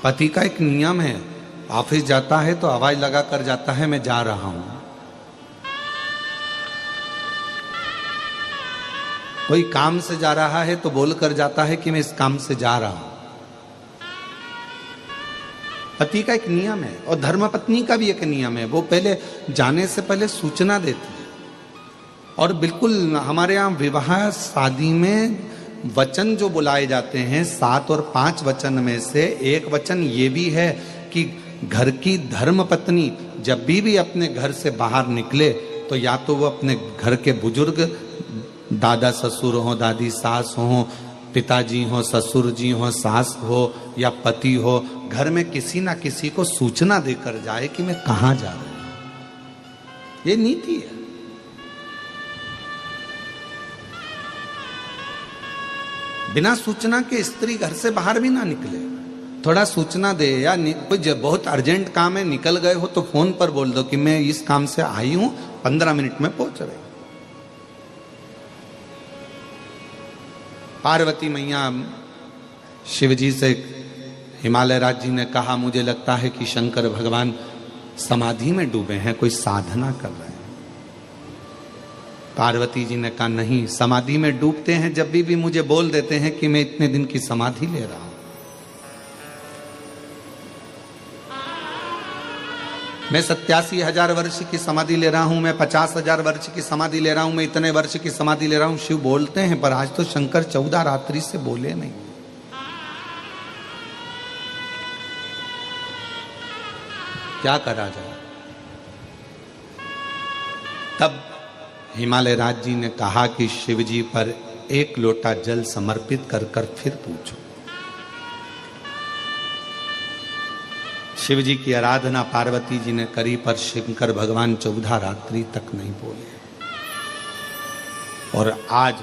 पति का एक नियम है, ऑफिस जाता है तो आवाज लगा कर जाता है मैं जा रहा हूं। कोई काम से जा रहा है तो बोल कर जाता है कि मैं इस काम से जा रहा हूं। पति का एक नियम है और धर्मपत्नी का भी एक नियम है, वो पहले जाने से पहले सूचना देती है। और बिल्कुल हमारे यहाँ विवाह शादी में वचन जो बुलाए जाते हैं 7 और 5 वचन में से एक वचन ये भी है कि घर की धर्मपत्नी जब भी अपने घर से बाहर निकले तो या तो वो अपने घर के बुजुर्ग, दादा ससुर हो, दादी सास हो, पिताजी हो, ससुर जी हो, सास हो या पति हो, घर में किसी ना किसी को सूचना देकर जाए कि मैं कहां जा रहा हूं। ये नीति है। बिना सूचना के स्त्री घर से बाहर भी ना निकले। थोड़ा सूचना दे या कोई बहुत अर्जेंट काम है निकल गए हो तो फोन पर बोल दो कि मैं इस काम से आई हूं, 15 मिनट में पहुंच रही। पार्वती मैया शिवजी से, हिमालय राज जी ने कहा मुझे लगता है कि शंकर भगवान समाधि में डूबे हैं, कोई साधना कर रहे हैं। पार्वती जी ने कहा नहीं, समाधि में डूबते हैं जब भी मुझे बोल देते हैं कि मैं इतने दिन की समाधि ले रहा हूं। मैं 87,000 वर्ष की समाधि ले रहा हूं, मैं 50,000 वर्ष की समाधि ले रहा हूं, मैं इतने वर्ष की समाधि ले रहा हूं। शिव बोलते हैं पर आज तो शंकर 14 रात्रि से बोले नहीं। क्या करा जाए? तब हिमालय राज जी ने कहा कि शिव जी पर 1 लोटा जल समर्पित कर फिर पूछो। शिव जी की आराधना पार्वती जी ने करी पर शंकर भगवान 14 रात्रि तक नहीं बोले। और आज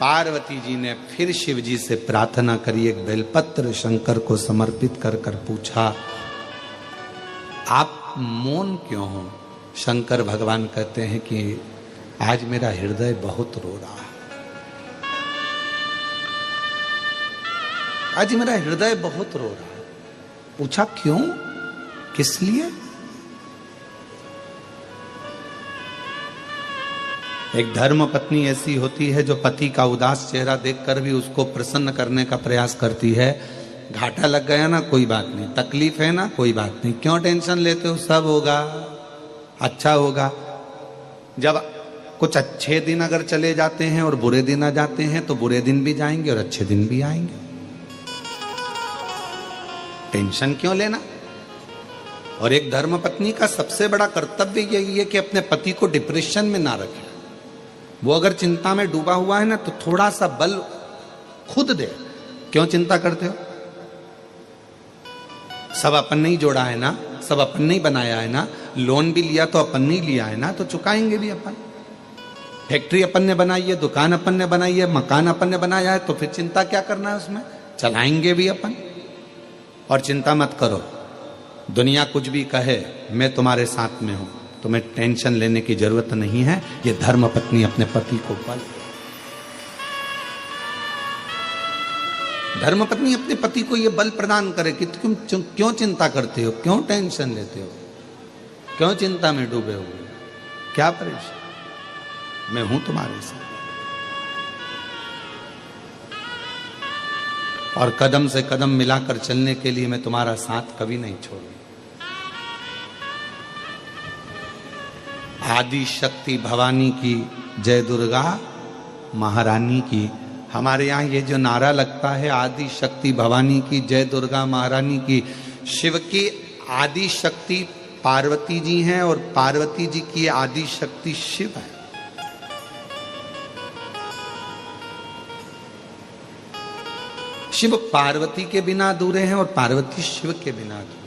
पार्वती जी ने फिर शिव जी से प्रार्थना करी, एक बेलपत्र शंकर को समर्पित कर पूछा आप मौन क्यों हो? शंकर भगवान कहते हैं कि आज मेरा हृदय बहुत रो रहा है, आज मेरा हृदय बहुत रो रहा है। पूछा क्यों, किस लिए? एक धर्म पत्नी ऐसी होती है जो पति का उदास चेहरा देखकर भी उसको प्रसन्न करने का प्रयास करती है। घाटा लग गया ना, कोई बात नहीं, तकलीफ है ना, कोई बात नहीं, क्यों टेंशन लेते हो, सब होगा, अच्छा होगा। जब कुछ अच्छे दिन अगर चले जाते हैं और बुरे दिन आ जाते हैं तो बुरे दिन भी जाएंगे और अच्छे दिन भी आएंगे, टेंशन क्यों लेना। और एक धर्मपत्नी का सबसे बड़ा कर्तव्य यही है कि अपने पति को डिप्रेशन में ना रखे। वो अगर चिंता में डूबा हुआ है ना तो थोड़ा सा बल खुद दे। क्यों चिंता करते हो? सब अपन ने ही जोड़ा है ना, सब अपन ने ही बनाया है ना, लोन भी लिया तो अपन ने ही लिया है ना, तो चुकाएंगे भी अपन। फैक्ट्री अपन ने बनाई है, दुकान अपन ने बनाई है, मकान अपन ने बनाया है, तो फिर चिंता क्या करना है उसमें, चलाएंगे भी अपन। और चिंता मत करो, दुनिया कुछ भी कहे मैं तुम्हारे साथ में हूं, तुम्हें टेंशन लेने की जरूरत नहीं है। ये धर्म पत्नी अपने पति को बल, धर्म पत्नी अपने पति को यह बल प्रदान करे कि तुम क्यों चिंता करते हो, क्यों टेंशन लेते हो, क्यों चिंता में डूबे हुए, क्या परेशान, मैं हूं तुम्हारे साथ। और कदम से कदम मिलाकर चलने के लिए मैं तुम्हारा साथ कभी नहीं छोड़ूंगा। आदि शक्ति भवानी की जय, दुर्गा महारानी की। हमारे यहाँ ये जो नारा लगता है आदि शक्ति भवानी की जय, दुर्गा महारानी की, शिव की आदि शक्ति पार्वती जी हैं और पार्वती जी की आदि शक्ति शिव है। शिव पार्वती के बिना अधूरे हैं और पार्वती शिव के बिना अधूरे।